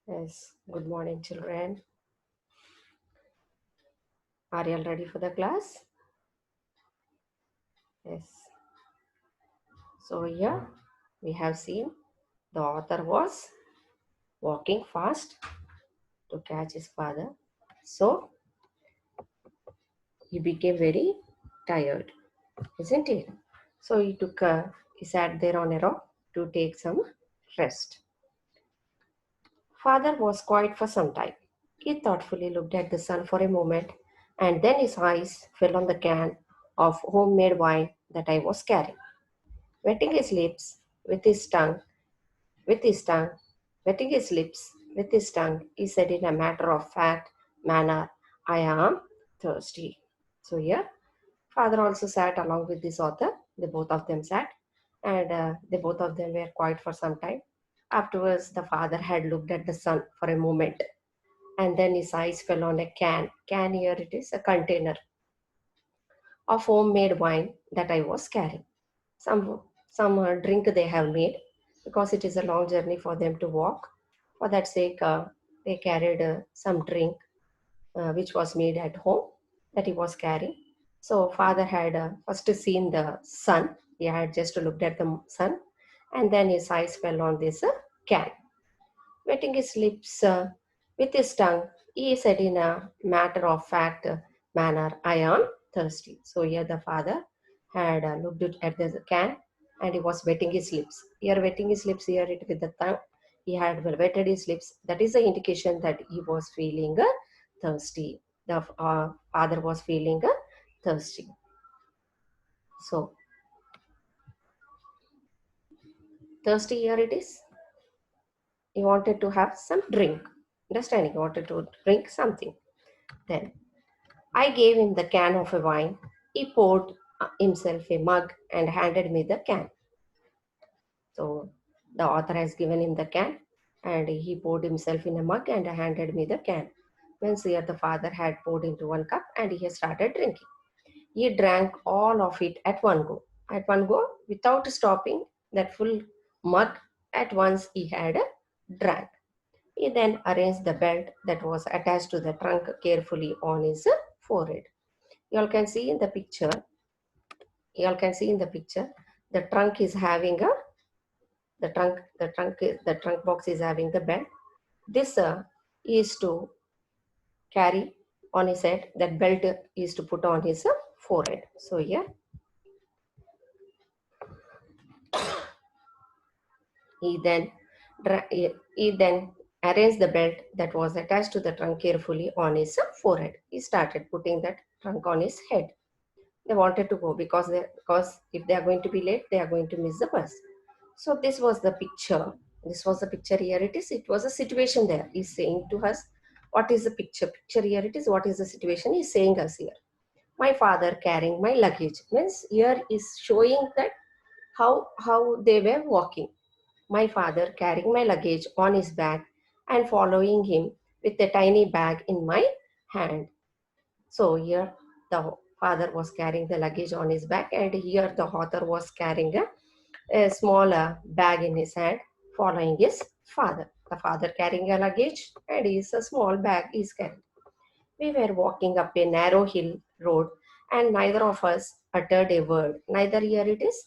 Yes, good morning, children. Are you all ready for the class? Yes. So, here we have seen the author was walking fast to catch his father. So, he became very tired, isn't it? So, he sat there on a rock to take some rest. Father was quiet for some time. He thoughtfully looked at the sun for a moment, and then his eyes fell on the can of homemade wine that I was carrying. Wetting his lips with his tongue, with his tongue, wetting his lips with his tongue, he said in a matter of fact manner, I am thirsty. So here, father also sat along with this author. They both of them sat, and they both of them were quiet for some time. Afterwards, the father had looked at the sun for a moment, and then his eyes fell on a can. Can here it is a container of homemade wine that I was carrying. Some drink they have made because it is a long journey for them to walk. For that sake, they carried some drink which was made at home that he was carrying. So father had first seen the sun. He had just looked at the sun, and then his eyes fell on this can. Wetting his lips with his tongue, he said in a matter of fact manner, I am thirsty. So here the father had looked at the can and he was wetting his lips. Here, wetting his lips, here it with the tongue. He had wetted his lips. That is the indication that he was feeling thirsty. The father was feeling thirsty. So, thirsty here it is. He wanted to have some drink. Understanding? He wanted to drink something. Then I gave him the can of a wine. He poured himself a mug and handed me the can. So the author has given him the can and he poured himself in a mug and handed me the can. Means here the father had poured into one cup and he has started drinking. He drank all of it at one go. At one go, without stopping, that full mug at once he had drank. He then arranged the belt that was attached to the trunk carefully on his forehead. You all can see in the picture, you all can see in the picture, the trunk is having a the trunk box is having the belt. This is to carry on his head. That belt is to put on his forehead. So here he then he then arranged the belt that was attached to the trunk carefully on his forehead. He started putting that trunk on his head. They wanted to go because if they are going to be late, they are going to miss the bus. So this was the picture. This was the picture here. It is. It was a situation there. He's saying to us, what is the picture? Picture here it is. What is the situation? He's saying us here. My father carrying my luggage means here is showing that how they were walking. My father carrying my luggage on his back and following him with a tiny bag in my hand. So here the father was carrying the luggage on his back, and here the author was carrying a smaller bag in his hand, following his father. The father carrying a luggage, and his a small bag is carrying. We were walking up a narrow hill road, and neither of us uttered a word. Neither here it is,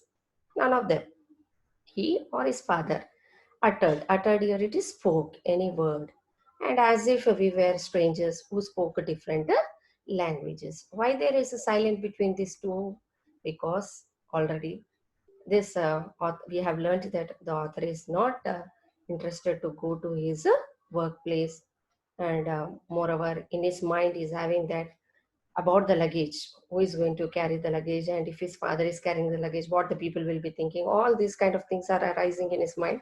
none of them. He or his father uttered here it is spoke any word, and as if we were strangers who spoke different languages. Why there is a silence between these two? Because already we have learned that the author is not interested to go to his workplace, and moreover in his mind is having that about the luggage, who is going to carry the luggage, and if his father is carrying the luggage, what the people will be thinking. All these kind of things are arising in his mind.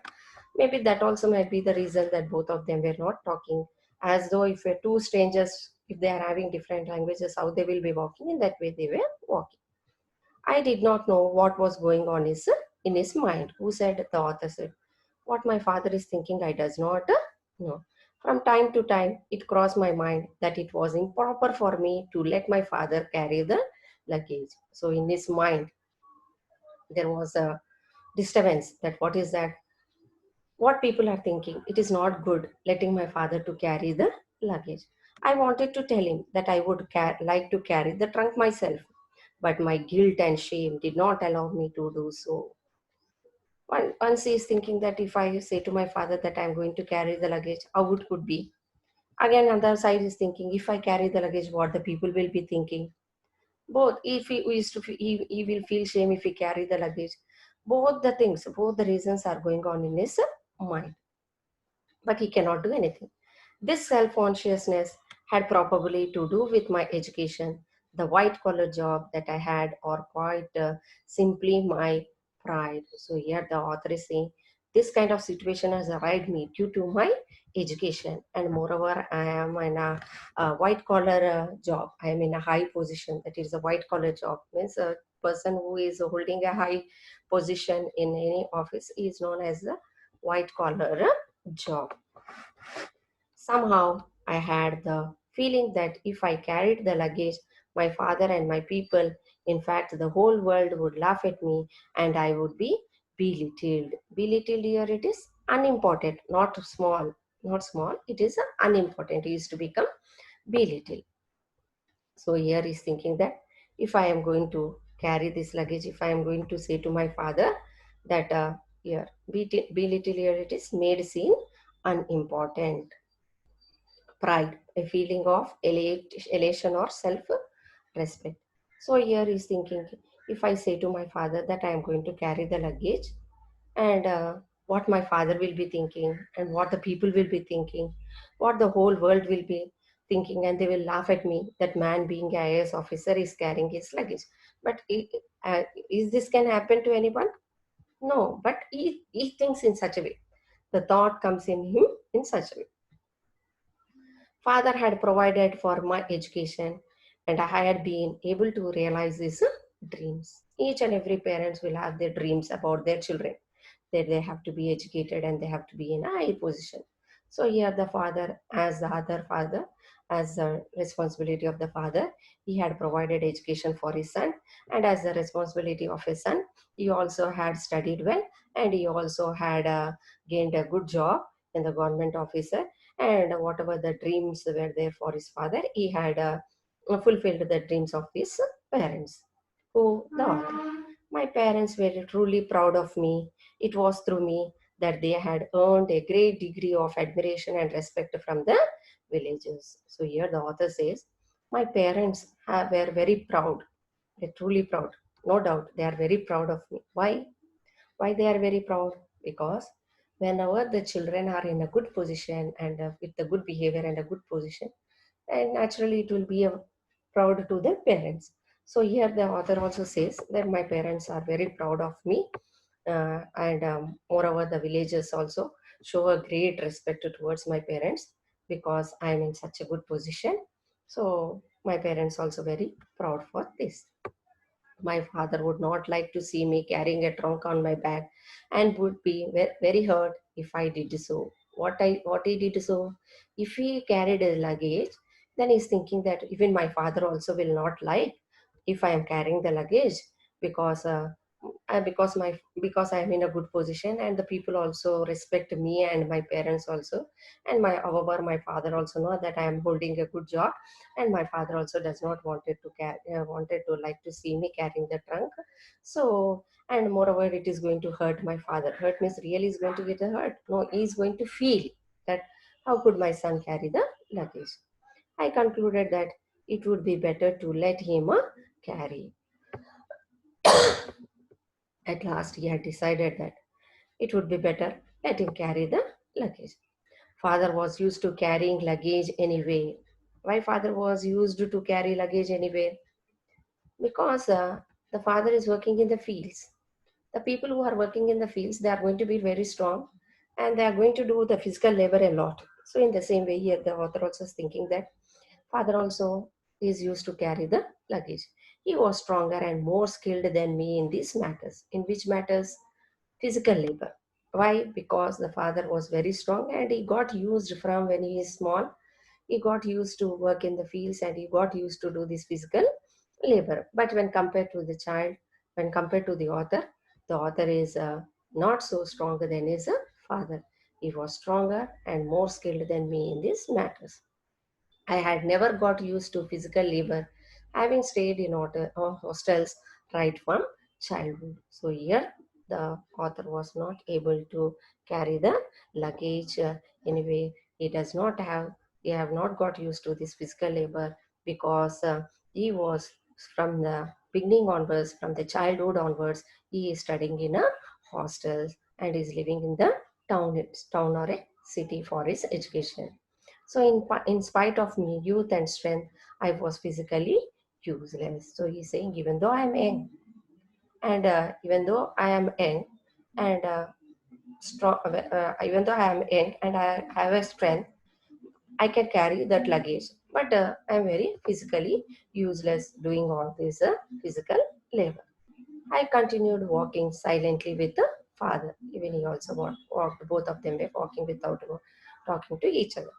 Maybe that also might be the reason that both of them were not talking, as though if two strangers, if they are having different languages, how they will be walking. In that way they were walking. I did not know what was going on in his mind. Who said? The author said. What my father is thinking, I does not know. From time to time, it crossed my mind that it was improper for me to let my father carry the luggage. So in his mind, there was a disturbance that what is that? What people are thinking, it is not good letting my father to carry the luggage. I wanted to tell him that I would like to carry the trunk myself, but my guilt and shame did not allow me to do so. Once he is thinking that if I say to my father that I'm going to carry the luggage, how it could be. Again, other side is thinking, if I carry the luggage, what the people will be thinking. Both, if he used to, he will feel shame if he carry the luggage. Both the things, both the reasons are going on in his mind, but he cannot do anything. This self consciousness had probably to do with my education, the white collar job that I had, or quite simply my pride. So, here the author is saying this kind of situation has arrived me due to my education, and moreover, I am in a white collar job. I am in a high position, that is, a white collar job means a person who is holding a high position in any office is known as a white collar job. Somehow I had the feeling that if I carried the luggage, my father and my people, in fact, the whole world would laugh at me and I would be belittled. Belittled here it is unimportant, not small, not small, it is unimportant. It is to become belittled. So here he's thinking that if I am going to carry this luggage, if I am going to say to my father that here, belittle here it is made seem unimportant. Pride, a feeling of elation or self respect. So here he's thinking, if I say to my father that I am going to carry the luggage, and what my father will be thinking, and what the people will be thinking, what the whole world will be thinking, and they will laugh at me that man being a IAS officer is carrying his luggage. But is this can happen to anyone? No, but he thinks in such a way. The thought comes in him in such a way. Father had provided for my education, and I had been able to realize these dreams. Each and every parents will have their dreams about their children, that they have to be educated and they have to be in a high position. So here the father, as the other father, as the responsibility of the father, he had provided education for his son, and as the responsibility of his son, he also had studied well, and he also had gained a good job in the government officer, and whatever the dreams were there for his father, he had fulfilled the dreams of his parents. Who the author. My parents were truly proud of me. It was through me that they had earned a great degree of admiration and respect from the villagers. So here the author says, my parents were very proud. They're truly proud. No doubt, they are very proud of me. Why? Why they are very proud? Because whenever the children are in a good position and with the good behavior and a good position, and naturally it will be a proud to their parents. So here the author also says that my parents are very proud of me, and moreover the villagers also show a great respect towards my parents because I am in such a good position. So my parents also very proud for this. My father would not like to see me carrying a trunk on my back and would be very hurt if I did so. What he did so, if he carried a luggage, then he's thinking that even my father also will not like if I am carrying the luggage because because I am in a good position and the people also respect me and my parents also, and my however my father also know that I am holding a good job, and my father also does not wanted to like to see me carrying the trunk. So, and moreover it is going to hurt my father. Hurt means really is going to get a hurt. No, he is going to feel that how could my son carry the luggage. I concluded that it would be better to let him carry. At last he had decided that it would be better let him carry the luggage. Father was used to carrying luggage anyway. Why father was used to carry luggage anyway? Because the father is working in the fields. The people who are working in the fields, they are going to be very strong and they are going to do the physical labor a lot. So in the same way here, the author also is thinking that father also is used to carry the luggage. He was stronger and more skilled than me in these matters. In which matters? Physical labor. Why? Because the father was very strong and he got used from when he is small. He got used to work in the fields and he got used to do this physical labor. But when compared to the child, when compared to the author is not so stronger than his father. He was stronger and more skilled than me in these matters. I had never got used to physical labor, having stayed in hostels right from childhood. So here, the author was not able to carry the luggage anyway. He does not have, he have not got used to this physical labor because he was from the beginning onwards, from the childhood onwards, he is studying in a hostel and is living in the town or a city for his education. So, in spite of me, youth and strength, I was physically useless. So, he's saying, even though I'm young, and even though I am young and strong, even though I am young and I have a strength, I can carry that luggage. But I'm very physically useless doing all this physical labor. I continued walking silently with the father. Even he also walked, both of them were walking without talking to each other.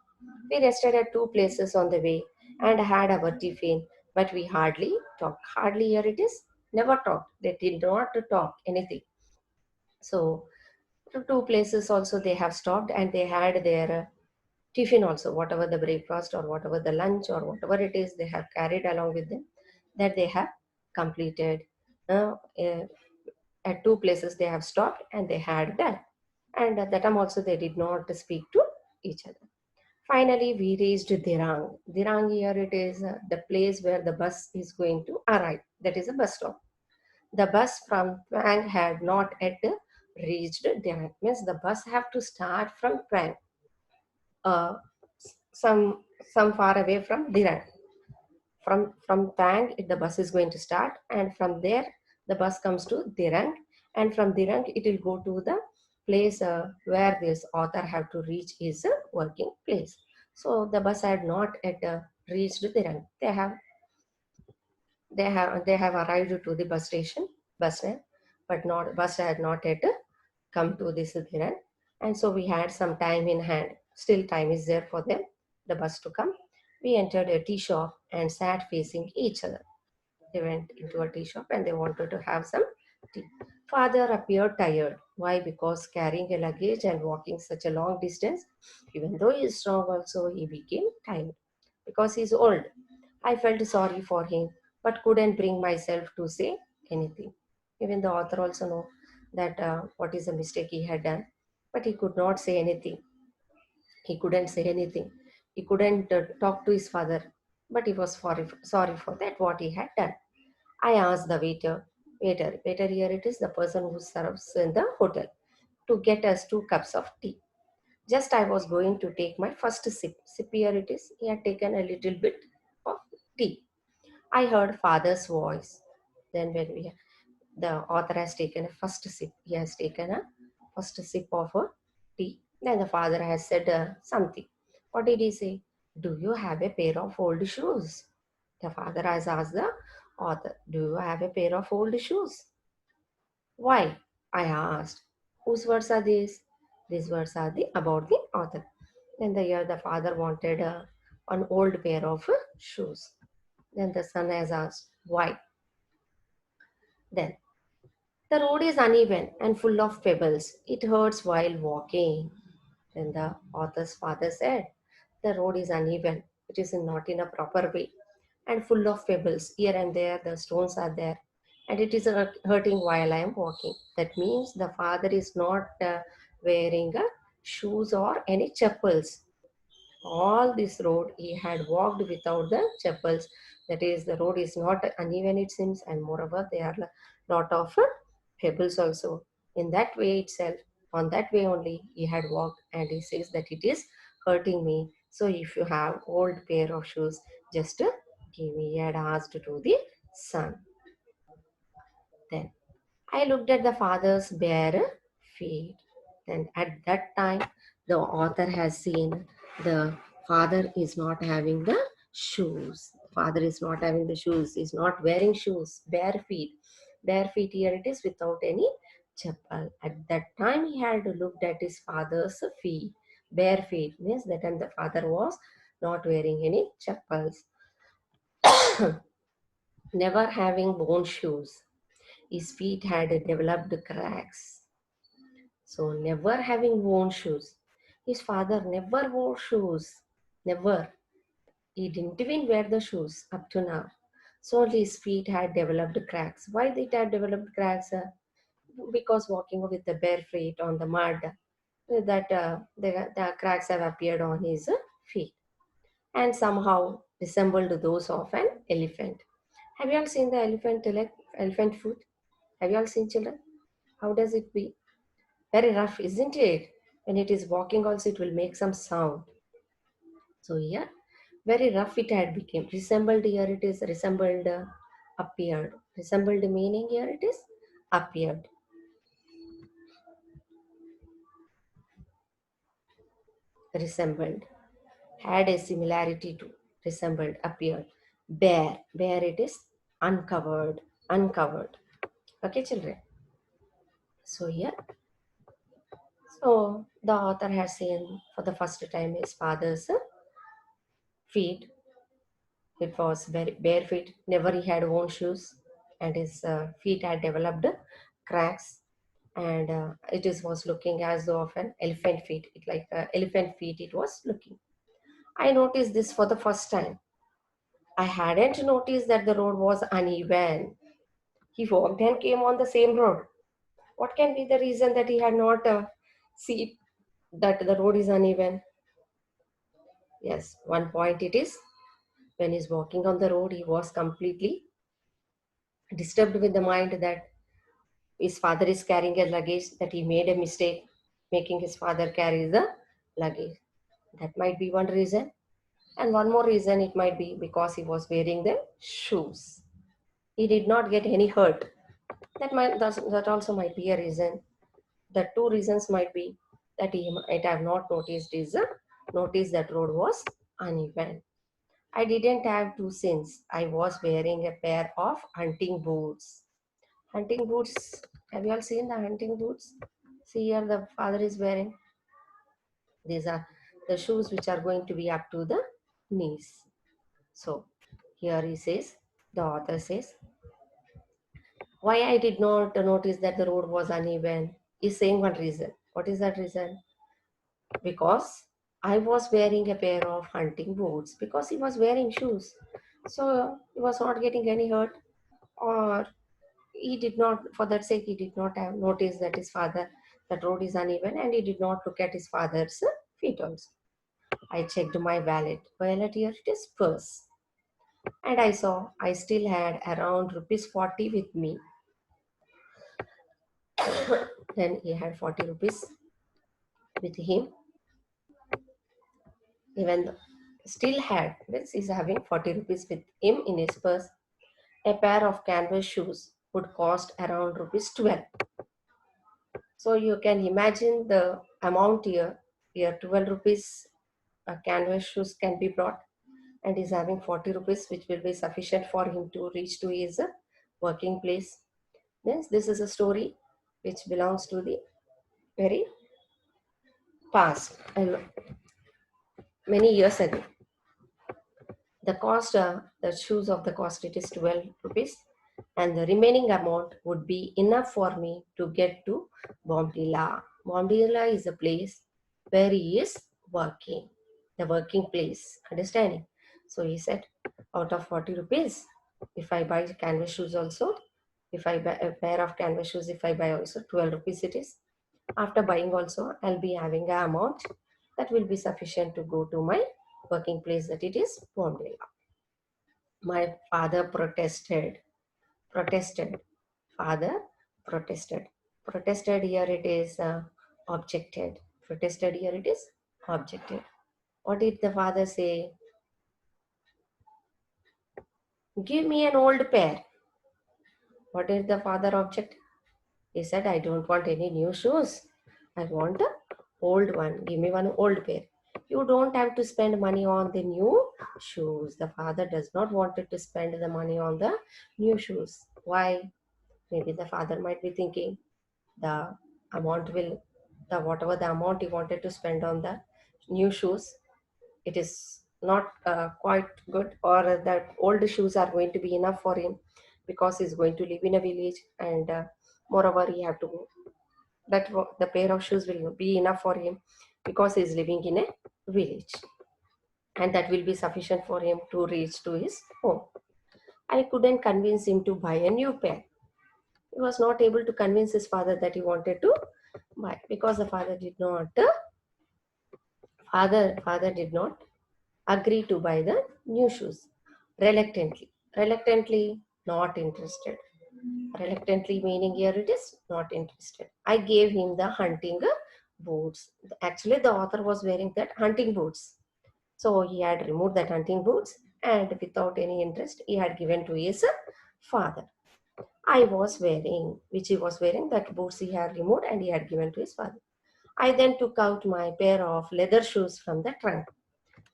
We rested at two places on the way and had our tiffin, but we hardly talked. Hardly here it is. Never talked. They did not talk anything. So to two places also they have stopped and they had their tiffin also, whatever the breakfast or whatever the lunch or whatever it is they have carried along with them, that they have completed. Uh, uh, at two places they have stopped and they had that. And at that time also they did not speak to each other. Finally, we reached Dirang. Dirang here it is the place where the bus is going to arrive. That is a bus stop. The bus from Twang had not yet reached Dirang. Means the bus have to start from Twang, uh, some far away from Dirang. From Twang, the bus is going to start, and from there the bus comes to Dirang, and from Dirang it will go to the place where this author have to reach his working place. So the bus had not yet reached Dirang. They have arrived to the bus station, bus stand, but not bus had not yet come to this Dirang. And so we had some time in hand. Still time is there for them, the bus to come. We entered a tea shop and sat facing each other. They went into a tea shop and they wanted to have some tea. Father appeared tired. Why? Because carrying a luggage and walking such a long distance, even though he is strong, also he became tired because he's old. I felt sorry for him, but couldn't bring myself to say anything. Even the author also know that what is the mistake he had done, but he could not say anything. He couldn't say anything. He couldn't talk to his father, but he was sorry for that what he had done. I asked the waiter here it is the person who serves in the hotel, to get us 2 cups of tea. Just I was going to take my first sip. Sip here it is. He had taken a little bit of tea. I heard father's voice. Then when the author has taken a first sip, he has taken a first sip of a tea. Then the father has said something. What did he say? Do you have a pair of old shoes? The father has asked the author, do you have a pair of old shoes? Why? I asked. Whose words are these? These words are about the author. Then the year the father wanted an old pair of shoes. Then the son has asked, why? Then the road is uneven and full of pebbles. It hurts while walking. Then the author's father said, the road is uneven. It is not in a proper way and full of pebbles. Here and there, the stones are there. And it is hurting while I am walking. That means the father is not wearing shoes or any chappals. All this road he had walked without the chappals. That is, the road is not uneven, it seems, and moreover, there are a lot of pebbles also. In that way itself, on that way only, he had walked, and he says that it is hurting me. So, if you have old pair of shoes, just give me. He had asked to the son. Then I looked at the father's bare feet. And at that time, the author has seen the father is not having the shoes. Father is not having the shoes, is not wearing shoes, bare feet. Bare feet here it is without any chappal. At that time, he had looked at his father's feet. Bare feet means that time the father was not wearing any chappals. Never having worn shoes. His feet had developed cracks. So, never having worn shoes. His father never wore shoes. Never. He didn't even wear the shoes up to now. So only his feet had developed cracks. Why it had developed cracks? Because walking with the bare feet on the mud, the cracks have appeared on his feet and somehow resembled those of an elephant. Have you all seen the elephant foot? Have you all seen, children? How does it be? Very rough, isn't it? When it is walking also it will make some sound. So here, very rough it had become. Resembled here it is resembled appeared. Resembled meaning here it is appeared. Resembled. Had a similarity to. Resembled appeared. Bare. Bare it is uncovered. Uncovered. Okay, children. So here, so the author has seen for the first time his father's feet. It was very bare feet. Never he had worn shoes, and his feet had developed cracks. And it is was looking as though of an elephant feet. It like elephant feet. It was looking. I noticed this for the first time. I hadn't noticed that the road was uneven. He walked and came on the same road. What can be the reason that he had not seen that the road is uneven? Yes, one point it is when he's walking on the road, he was completely disturbed with the mind that his father is carrying a luggage, that he made a mistake making his father carry the luggage. That might be one reason. And one more reason it might be because he was wearing the shoes. He did not get any hurt. That also might be a reason. The two reasons might be that he might have not noticed is noticed that road was uneven. I didn't have two sins. I was wearing a pair of hunting boots. Hunting boots. Have you all seen the hunting boots? See here, the father is wearing. These are the shoes which are going to be up to the knees. So here he says, the author says, why I did not notice that the road was uneven is saying one reason. What is that reason? Because I was wearing a pair of hunting boots because he was wearing shoes. So he was not getting any hurt, or he did not, for that sake, he did not have noticed that his father, that road is uneven, and he did not look at his father's feet also. I checked my wallet here it is purse, and I saw I still had around rupees 40 with me. Then he had 40 rupees with him, even though still had, means he's having 40 rupees with him in his purse. A pair of canvas shoes would cost around rupees 12. So you can imagine the amount here. Here 12 rupees canvas shoes can be brought, and he's having 40 rupees which will be sufficient for him to reach to his working place. Yes, this is a story which belongs to the very past, many years ago. The cost, the shoes of the cost, it is 12 rupees, and the remaining amount would be enough for me to get to Bombdila. Bombdila is a place where he is working, the working place, understanding? So he said, out of 40 rupees, if I buy canvas shoes also, if I buy a pair of canvas shoes, if I buy also 12 rupees it is. After buying also, I'll be having an amount that will be sufficient to go to my working place, that it is Bombdila. My father protested. Protested. Father protested. Protested here it is objected. Protested here it is objected. What did the father say? Give me an old pair. What did the father object? He said, I don't want any new shoes. I want a old one. Give me one old pair. You don't have to spend money on the new shoes. The father does not want to spend the money on the new shoes. Why? Maybe the father might be thinking the amount will, the whatever the amount he wanted to spend on the new shoes, it is not quite good, or that old shoes are going to be enough for him because he's going to live in a village, and moreover he have to, the pair of shoes will be enough for him because he is living in a village, and that will be sufficient for him to reach to his home. I couldn't convince him to buy a new pen. He was not able to convince his father that he wanted to buy, because the father did not agree to buy the new shoes. Reluctantly, not interested. Reluctantly meaning here it is not interested. I gave him the hunting boots. Actually, the author was wearing that hunting boots. So he had removed that hunting boots, and without any interest, he had given to his father. Which he was wearing, that boots he had removed and he had given to his father. I then took out my pair of leather shoes from the trunk,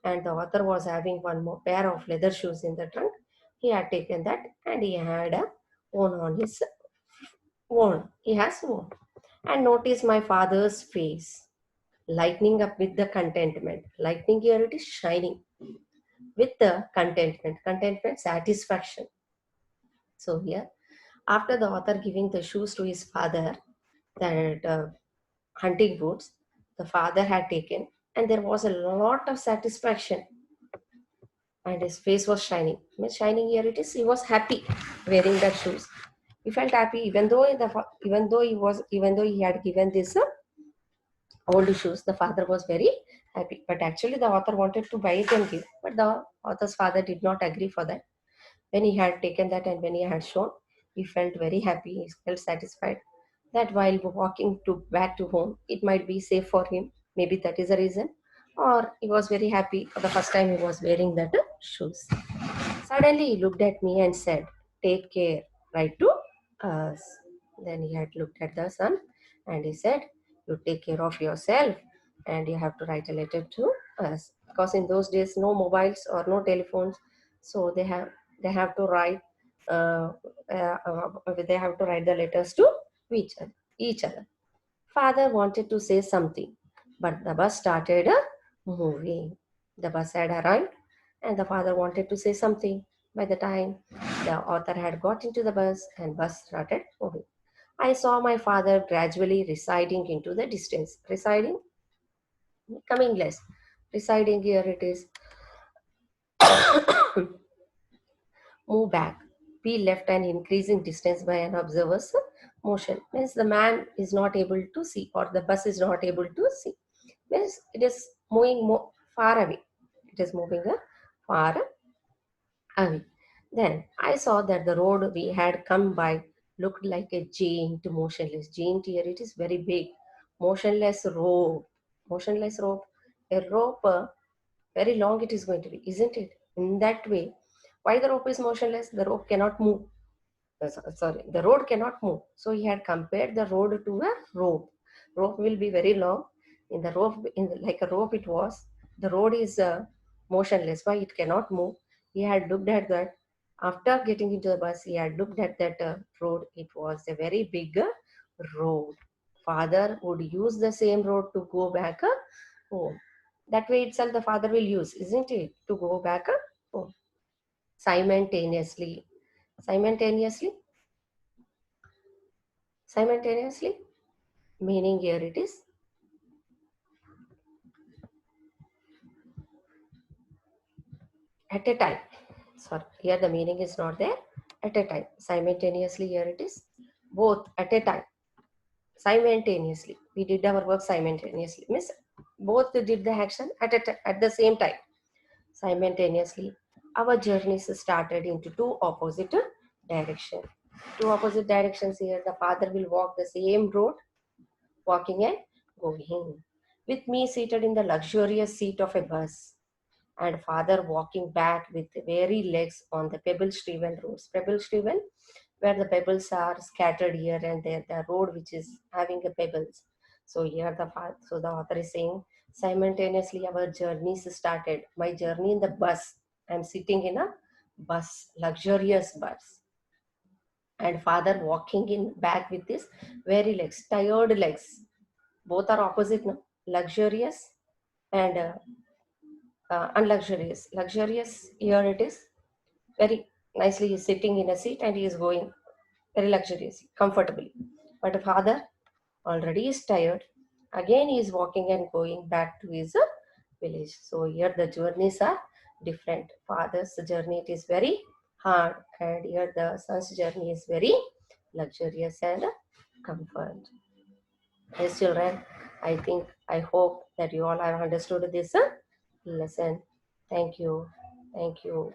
and the author was having one more pair of leather shoes in the trunk. He had taken that and he had worn on his he has worn, and noticed my father's face lightening up with the contentment. Lightning here it is shining with the contentment, satisfaction. So here, after the author giving the shoes to his father, that hunting boots, the father had taken, and there was a lot of satisfaction, and his face was shining. Means shining here it is. He was happy wearing that shoes. He felt happy, even though he had given this old shoes. The father was very happy, but actually the author wanted to buy it and give, but the author's father did not agree for that. When he had taken that and when he had shown, he felt very happy. He felt satisfied that while walking to back to home, it might be safe for him. Maybe that is the reason. Or he was very happy for the first time he was wearing that shoes. Suddenly he looked at me and said, "Take care, write to us." Then he had looked at the son and he said, "You take care of yourself and you have to write a letter to us." Because in those days, no mobiles or no telephones, so they have to write they have to write the letters to each other. Father wanted to say something, but the bus started moving. The bus had arrived, and the father wanted to say something. By the time the author had got into the bus, and bus started moving, I saw my father gradually receding into the distance. Receding, coming less. Receding here it is. Move back. Be left an increasing distance by an observer's motion. Means the man is not able to see, or the bus is not able to see. Means it is moving far away. It is moving far away. Then I saw that the road we had come by looked like a giant, motionless. Giant here it is very big. Motionless rope. Motionless rope. A rope, very long it is going to be, isn't it? In that way. Why the rope is motionless? The rope cannot move. Sorry, the road cannot move. So he had compared the road to a rope. Rope will be very long. In the rope, like a rope, it was. The road is motionless. Why it cannot move? He had looked at that. After getting into the bus, he had looked at that road. It was a very big road. Father would use the same road to go back home. That way itself, the father will use, isn't it, to go back home simultaneously. Simultaneously, simultaneously, meaning here it is at a time. Sorry, here the meaning is not there. At a time. Simultaneously, here it is both at a time. Simultaneously. We did our work simultaneously. Means both did the action at the same time. Simultaneously, our journeys started into two opposite directions. Two opposite directions here. The father will walk the same road, walking and going. With me seated in the luxurious seat of a bus, and father walking back with weary legs on the pebble-strewn roads. Pebble-strewn, where the pebbles are scattered here and there, the road which is having the pebbles. So here so the author is saying, simultaneously our journeys started. My journey in the bus. I'm sitting in a bus, luxurious bus, and father walking in back with his weary legs, tired legs. Both are opposite, no? Luxurious and unluxurious. Luxurious, here it is very nicely. He is sitting in a seat and he is going very luxuriously, comfortably. But the father already is tired again he is walking and going back to his village. So here the journeys are different. Father's journey it is very hard, and here the son's journey is very luxurious and comfort. Yes, children, I hope that you all have understood this lesson. Thank you. Thank you.